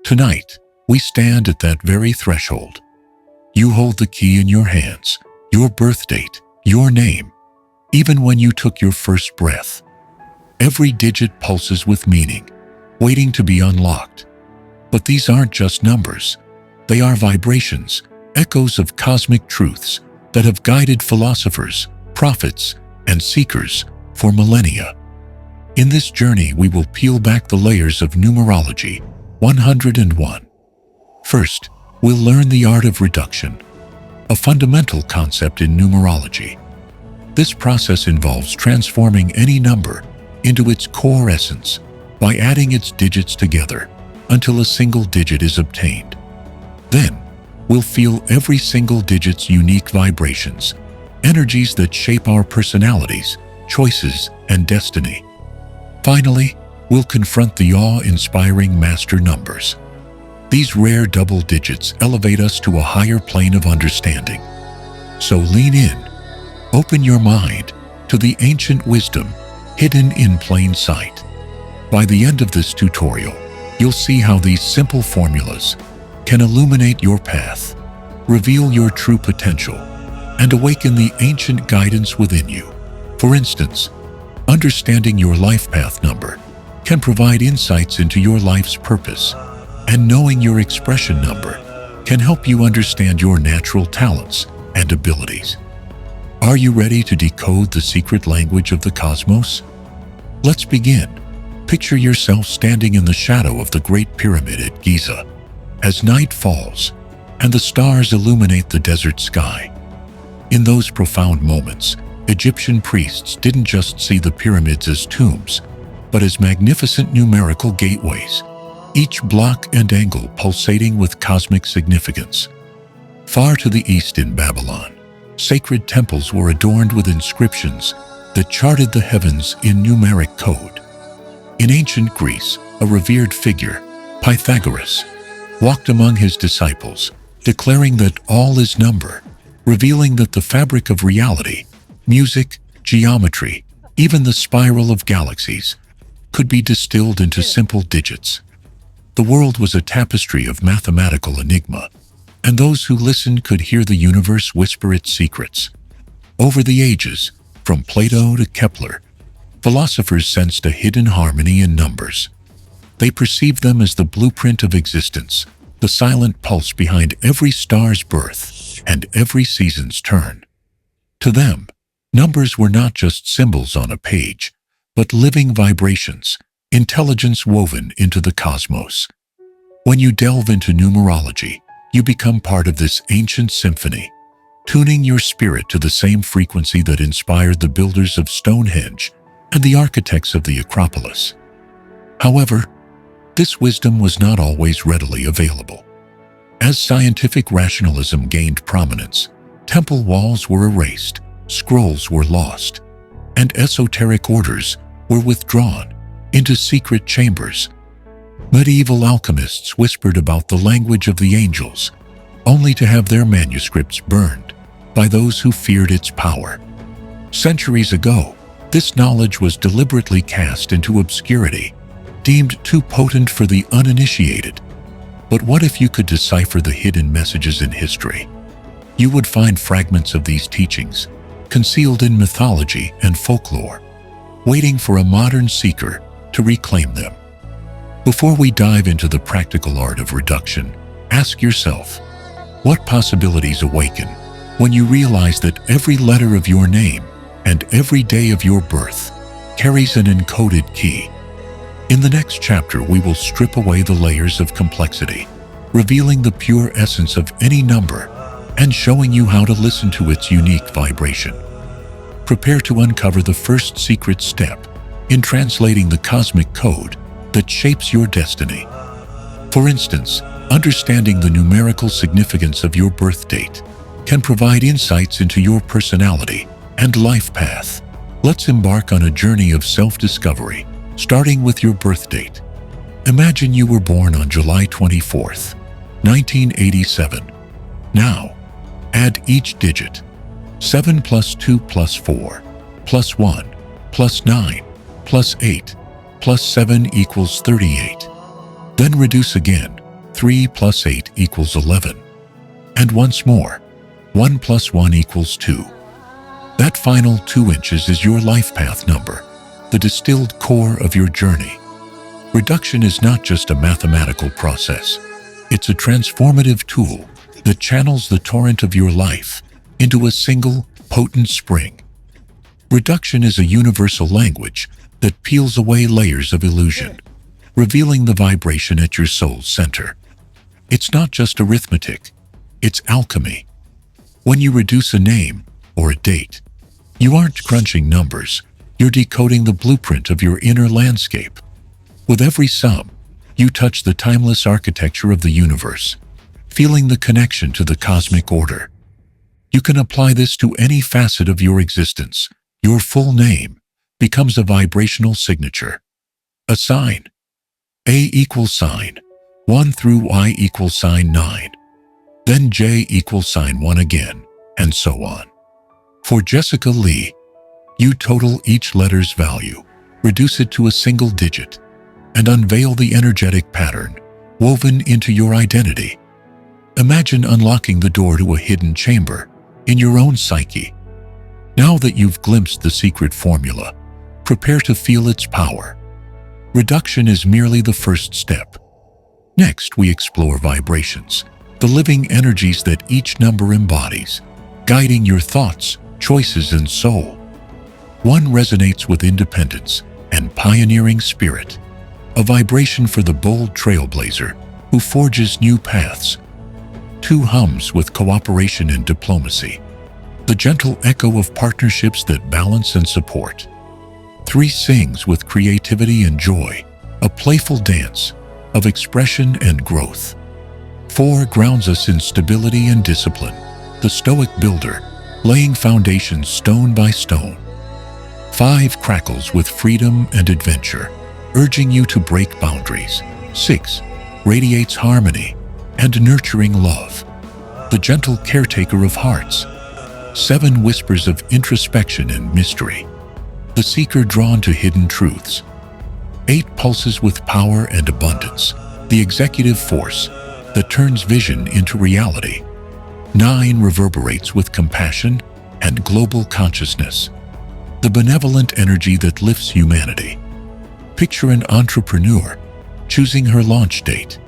Tonight, we stand at that very threshold. You hold the key in your hands, your birth date, your name, even when you took your first breath. Every digit pulses with meaning, waiting to be unlocked. But these aren't just numbers. They are vibrations, echoes of cosmic truths that have guided philosophers, prophets, and seekers for millennia. In this journey, we will peel back the layers of numerology 101. First, we'll learn the art of reduction, a fundamental concept in numerology. This process involves transforming any number into its core essence by adding its digits together until a single digit is obtained. Then, we'll feel every single digit's unique vibrations, energies that shape our personalities, choices, and destiny. Finally, we'll confront the awe-inspiring master numbers. These rare double digits elevate us to a higher plane of understanding. So lean in, open your mind to the ancient wisdom hidden in plain sight. By the end of this tutorial, you'll see how these simple formulas can illuminate your path, reveal your true potential, and awaken the ancient guidance within you. For instance, understanding your life path number can provide insights into your life's purpose, and knowing your expression number can help you understand your natural talents and abilities. Are you ready to decode the secret language of the cosmos? Let's begin. Picture yourself standing in the shadow of the Great Pyramid at Giza. As night falls and the stars illuminate the desert sky. In those profound moments, Egyptian priests didn't just see the pyramids as tombs, but as magnificent numerical gateways, each block and angle pulsating with cosmic significance. Far to the east in Babylon, sacred temples were adorned with inscriptions that charted the heavens in numeric code. In ancient Greece, a revered figure, Pythagoras, walked among his disciples, declaring that all is number, revealing that the fabric of reality, music, geometry, even the spiral of galaxies, could be distilled into simple digits. The world was a tapestry of mathematical enigma, and those who listened could hear the universe whisper its secrets. Over the ages, from Plato to Kepler, philosophers sensed a hidden harmony in numbers. They perceived them as the blueprint of existence, the silent pulse behind every star's birth and every season's turn. To them, numbers were not just symbols on a page, but living vibrations, intelligence woven into the cosmos. When you delve into numerology, you become part of this ancient symphony, tuning your spirit to the same frequency that inspired the builders of Stonehenge and the architects of the Acropolis. However, this wisdom was not always readily available. As scientific rationalism gained prominence, temple walls were erased, scrolls were lost, and esoteric orders were withdrawn into secret chambers. Medieval alchemists whispered about the language of the angels, only to have their manuscripts burned by those who feared its power. Centuries ago, this knowledge was deliberately cast into obscurity, deemed too potent for the uninitiated. But what if you could decipher the hidden messages in history? You would find fragments of these teachings, concealed in mythology and folklore, waiting for a modern seeker to reclaim them. Before we dive into the practical art of reduction, ask yourself, what possibilities awaken when you realize that every letter of your name and every day of your birth carries an encoded key? In the next chapter, we will strip away the layers of complexity, revealing the pure essence of any number and showing you how to listen to its unique vibration. Prepare to uncover the first secret step in translating the cosmic code that shapes your destiny. For instance, understanding the numerical significance of your birth date can provide insights into your personality and life path. Let's embark on a journey of self-discovery, starting with your birth date. Imagine you were born on July 24th, 1987. Now, add each digit. 7 plus 2 plus 4, plus 1, plus 9, plus 8, plus 7 equals 38. Then reduce again, 3 plus 8 equals 11. And once more, 1 plus 1 equals 2. That final 2 inches is your life path number, the distilled core of your journey. Reduction is not just a mathematical process. It's a transformative tool that channels the torrent of your life into a single, potent spring. Reduction is a universal language that peels away layers of illusion, revealing the vibration at your soul's center. It's not just arithmetic, it's alchemy. When you reduce a name or a date, you aren't crunching numbers, you're decoding the blueprint of your inner landscape. With every sum, you touch the timeless architecture of the universe, feeling the connection to the cosmic order. You can apply this to any facet of your existence. Your full name becomes a vibrational signature, a sign. A equals sign 1 through Y equals sign 9. Then J equals sign 1 again, and so on. For Jessica Lee, you total each letter's value, reduce it to a single digit, and unveil the energetic pattern woven into your identity. Imagine unlocking the door to a hidden chamber in your own psyche. Now that you've glimpsed the secret formula, prepare to feel its power. Reduction is merely the first step. Next, we explore vibrations, the living energies that each number embodies, guiding your thoughts, choices, and soul. One resonates with independence and pioneering spirit, a vibration for the bold trailblazer who forges new paths. 2 hums with cooperation and diplomacy, the gentle echo of partnerships that balance and support. 3 sings with creativity and joy, a playful dance of expression and growth. 4 grounds us in stability and discipline, the stoic builder, laying foundations stone by stone. 5 crackles with freedom and adventure, urging you to break boundaries. 6 radiates harmony and nurturing love, the gentle caretaker of hearts. 7 whispers of introspection and mystery, the seeker drawn to hidden truths. 8 pulses with power and abundance, the executive force that turns vision into reality. 9 reverberates with compassion and global consciousness, the benevolent energy that lifts humanity. Picture an entrepreneur choosing her launch date.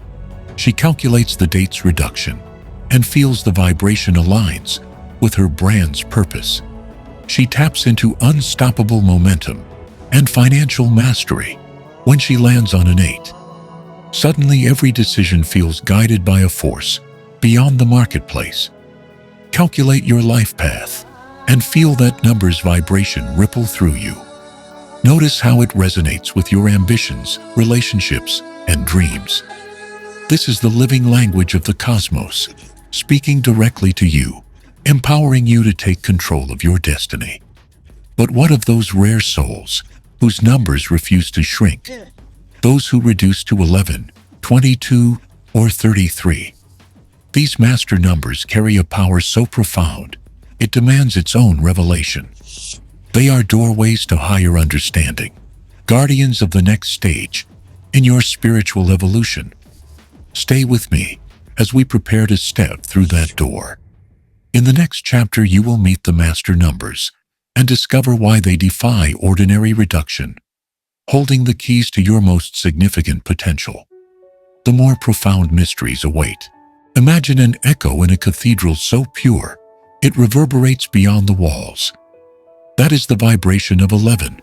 She calculates the date's reduction and feels the vibration aligns with her brand's purpose. She taps into unstoppable momentum and financial mastery when she lands on an 8. Suddenly, every decision feels guided by a force beyond the marketplace. Calculate your life path and feel that number's vibration ripple through you. Notice how it resonates with your ambitions, relationships, and dreams. This is the living language of the cosmos, speaking directly to you, empowering you to take control of your destiny. But what of those rare souls whose numbers refuse to shrink? Those who reduce to 11, 22, or 33. These master numbers carry a power so profound, it demands its own revelation. They are doorways to higher understanding, guardians of the next stage in your spiritual evolution. Stay with me as we prepare to step through that door. In the next chapter, you will meet the master numbers and discover why they defy ordinary reduction, holding the keys to your most significant potential. The more profound mysteries await. Imagine an echo in a cathedral so pure, it reverberates beyond the walls. That is the vibration of 11.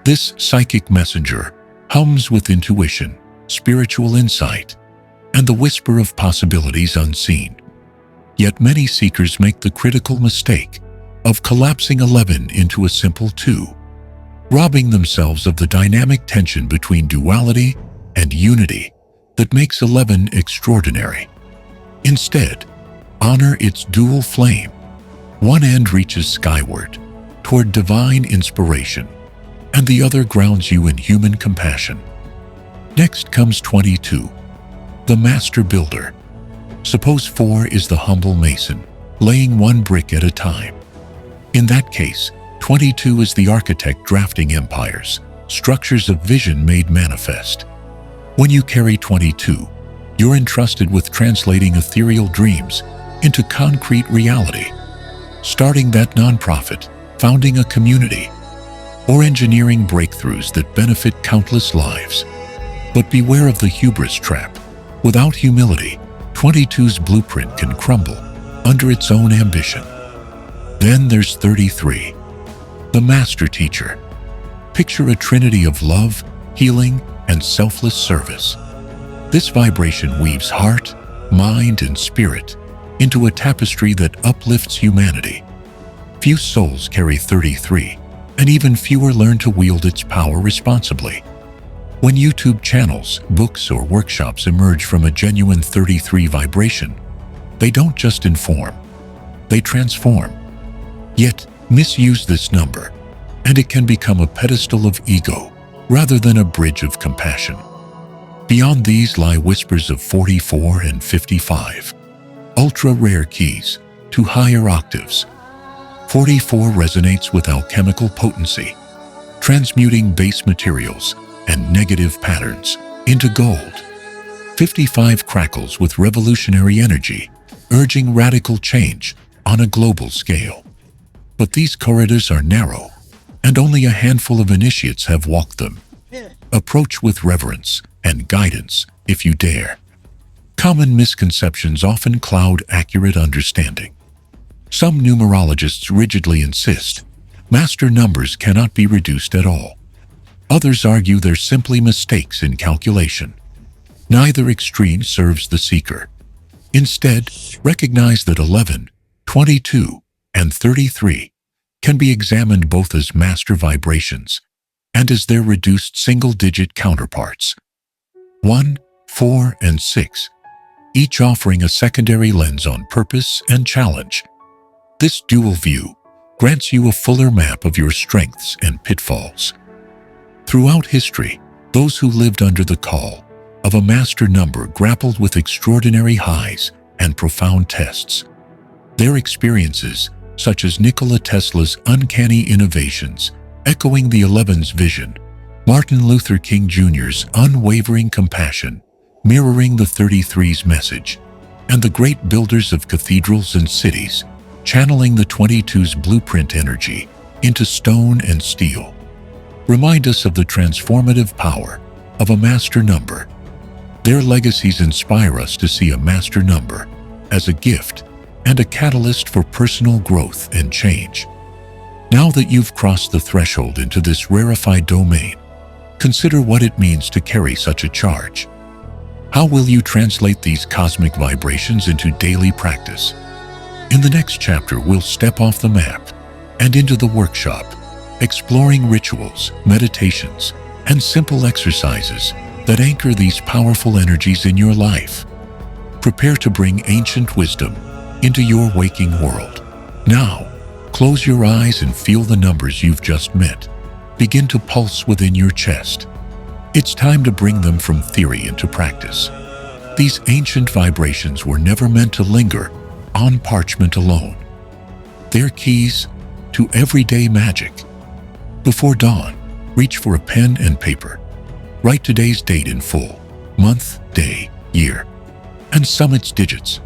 This psychic messenger hums with intuition, spiritual insight, and the whisper of possibilities unseen. Yet many seekers make the critical mistake of collapsing 11 into a simple 2, robbing themselves of the dynamic tension between duality and unity that makes 11 extraordinary. Instead, honor its dual flame. One end reaches skyward, toward divine inspiration, and the other grounds you in human compassion. Next comes 22, the master builder. Suppose 4 is the humble mason, laying one brick at a time. In that case, 22 is the architect drafting empires, structures of vision made manifest. When you carry 22, You're entrusted with translating ethereal dreams into concrete reality, starting that nonprofit, founding a community, or engineering breakthroughs that benefit countless lives. But beware of the hubris trap. Without humility, 22's blueprint can crumble under its own ambition. Then there's 33, the master teacher. Picture a trinity of love, healing, and selfless service. This vibration weaves heart, mind, and spirit into a tapestry that uplifts humanity. Few souls carry 33, and even fewer learn to wield its power responsibly. When YouTube channels, books, or workshops emerge from a genuine 33 vibration, they don't just inform, they transform. Yet, misuse this number, and it can become a pedestal of ego rather than a bridge of compassion. Beyond these lie whispers of 44 and 55, ultra-rare keys to higher octaves. 44 resonates with alchemical potency, transmuting base materials and negative patterns into gold. 55 crackles with revolutionary energy, urging radical change on a global scale. But these corridors are narrow, and only a handful of initiates have walked them. Approach with reverence and guidance if you dare. Common misconceptions often cloud accurate understanding. Some numerologists rigidly insist master numbers cannot be reduced at all. Others argue they're simply mistakes in calculation. Neither extreme serves the seeker. Instead, recognize that 11, 22, and 33 can be examined both as master vibrations and as their reduced single-digit counterparts. 1, 4, and 6, each offering a secondary lens on purpose and challenge. This dual view grants you a fuller map of your strengths and pitfalls. Throughout history, those who lived under the call of a master number grappled with extraordinary highs and profound tests. Their experiences, such as Nikola Tesla's uncanny innovations, echoing the 11's vision, Martin Luther King Jr.'s unwavering compassion, mirroring the 33's message, and the great builders of cathedrals and cities, channeling the 22's blueprint energy into stone and steel, remind us of the transformative power of a master number. Their legacies inspire us to see a master number as a gift and a catalyst for personal growth and change. Now that you've crossed the threshold into this rarefied domain, consider what it means to carry such a charge. How will you translate these cosmic vibrations into daily practice? In the next chapter, we'll step off the map and into the workshop, exploring rituals, meditations, and simple exercises that anchor these powerful energies in your life. Prepare to bring ancient wisdom into your waking world. Now, close your eyes and feel the numbers you've just met begin to pulse within your chest. It's time to bring them from theory into practice. These ancient vibrations were never meant to linger on parchment alone. They're keys to everyday magic. Before dawn, reach for a pen and paper. Write today's date in full, month, day, year, and sum its digits.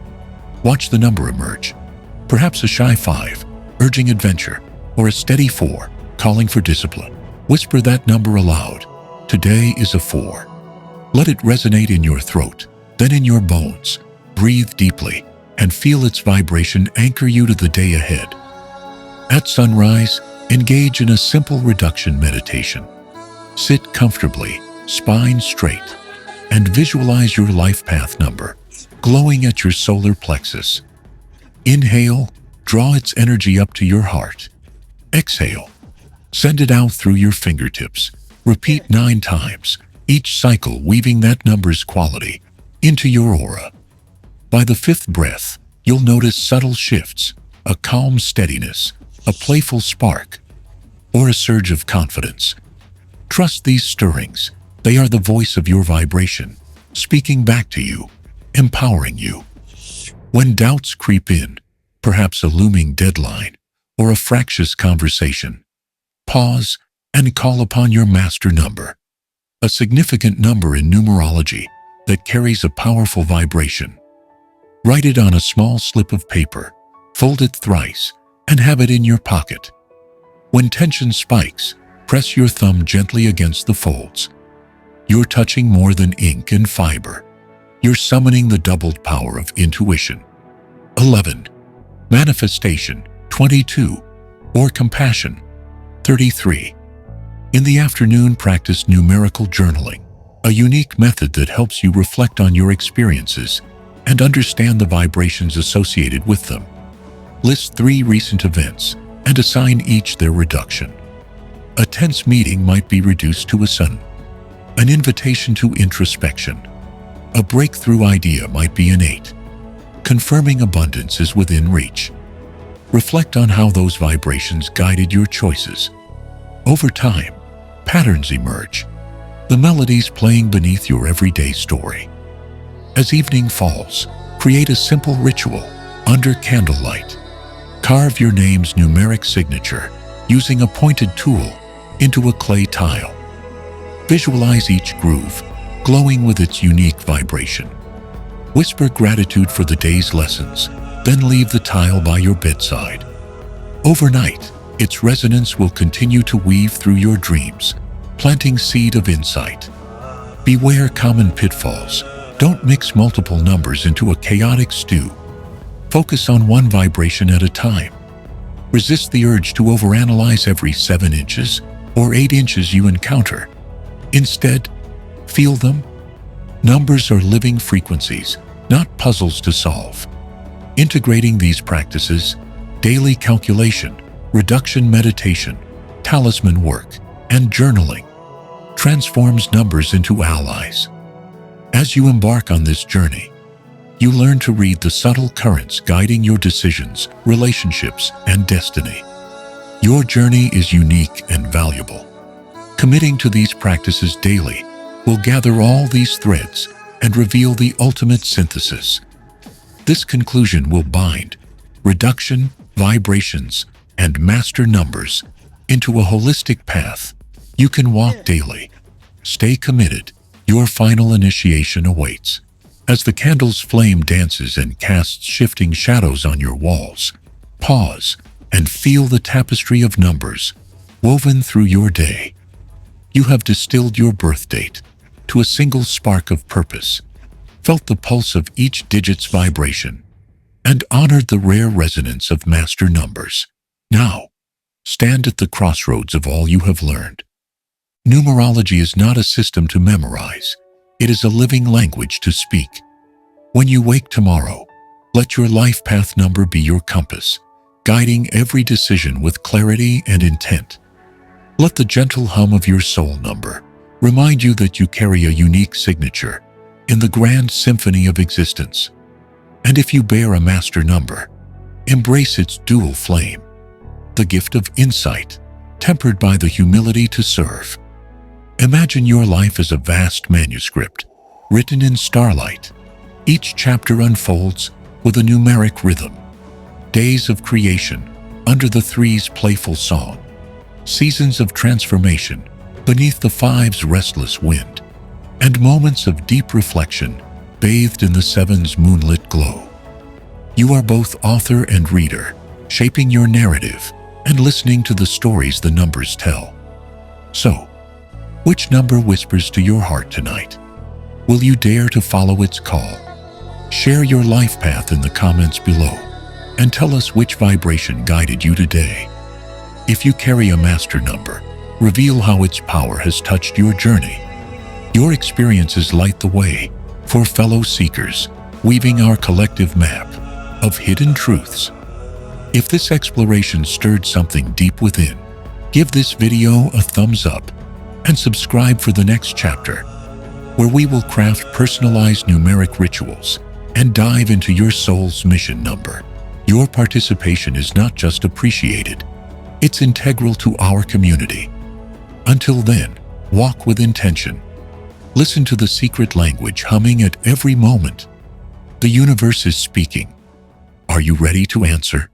Watch the number emerge. Perhaps a shy 5, urging adventure, or a steady 4, calling for discipline. Whisper that number aloud. Today is a 4. Let it resonate in your throat, then in your bones. Breathe deeply and feel its vibration anchor you to the day ahead. At sunrise, engage in a simple reduction meditation. Sit comfortably, spine straight, and visualize your life path number glowing at your solar plexus. Inhale, draw its energy up to your heart. Exhale, send it out through your fingertips. Repeat 9 times, each cycle weaving that number's quality into your aura. By the 5th breath, you'll notice subtle shifts, a calm steadiness, a playful spark, or a surge of confidence. Trust these stirrings. They are the voice of your vibration, speaking back to you, empowering you. When doubts creep in, perhaps a looming deadline or a fractious conversation, pause and call upon your master number. A significant number in numerology, that carries a powerful vibration. Write it on a small slip of paper, fold it thrice, and have it in your pocket. When tension spikes, press your thumb gently against the folds. You're touching more than ink and fiber. You're summoning the doubled power of intuition. 11. Manifestation. 22. Or compassion. 33. In the afternoon, practice numerical journaling, a unique method that helps you reflect on your experiences and understand the vibrations associated with them. List 3 recent events and assign each their reduction. A tense meeting might be reduced to a sun. An invitation to introspection. A breakthrough idea might be an 8. Confirming abundance is within reach. Reflect on how those vibrations guided your choices. Over time, patterns emerge, the melodies playing beneath your everyday story. As evening falls, create a simple ritual under candlelight. Carve your name's numeric signature using a pointed tool into a clay tile. Visualize each groove, glowing with its unique vibration. Whisper gratitude for the day's lessons, then leave the tile by your bedside. Overnight, its resonance will continue to weave through your dreams, planting seed of insight. Beware common pitfalls. Don't mix multiple numbers into a chaotic stew. Focus on one vibration at a time. Resist the urge to overanalyze every 7 inches or 8 inches you encounter. Instead, feel them. Numbers are living frequencies, not puzzles to solve. Integrating these practices, daily calculation, reduction meditation, talisman work, and journaling, transforms numbers into allies. As you embark on this journey, you learn to read the subtle currents guiding your decisions, relationships, and destiny. Your journey is unique and valuable. Committing to these practices daily will gather all these threads and reveal the ultimate synthesis. This conclusion will bind reduction, vibrations, and master numbers into a holistic path you can walk daily. Stay committed. Your final initiation awaits. As the candle's flame dances and casts shifting shadows on your walls, pause and feel the tapestry of numbers woven through your day. You have distilled your birth date to a single spark of purpose, felt the pulse of each digit's vibration, and honored the rare resonance of master numbers. Now, stand at the crossroads of all you have learned. Numerology is not a system to memorize. It is a living language to speak. When you wake tomorrow, let your life path number be your compass, guiding every decision with clarity and intent. Let the gentle hum of your soul number remind you that you carry a unique signature in the grand symphony of existence. And if you bear a master number, embrace its dual flame, the gift of insight, tempered by the humility to serve. Imagine your life as a vast manuscript, written in starlight. Each chapter unfolds with a numeric rhythm. Days of creation, under the 3's playful song. Seasons of transformation, beneath the 5's restless wind. And moments of deep reflection, bathed in the 7's moonlit glow. You are both author and reader, shaping your narrative and listening to the stories the numbers tell. So, which number whispers to your heart tonight? Will you dare to follow its call? Share your life path in the comments below and tell us which vibration guided you today. If you carry a master number, reveal how its power has touched your journey. Your experiences light the way for fellow seekers, weaving our collective map of hidden truths. If this exploration stirred something deep within, give this video a thumbs up and subscribe for the next chapter, where we will craft personalized numeric rituals and dive into your soul's mission number. Your participation is not just appreciated, it's integral to our community. Until then, walk with intention. Listen to the secret language humming at every moment. The universe is speaking. Are you ready to answer?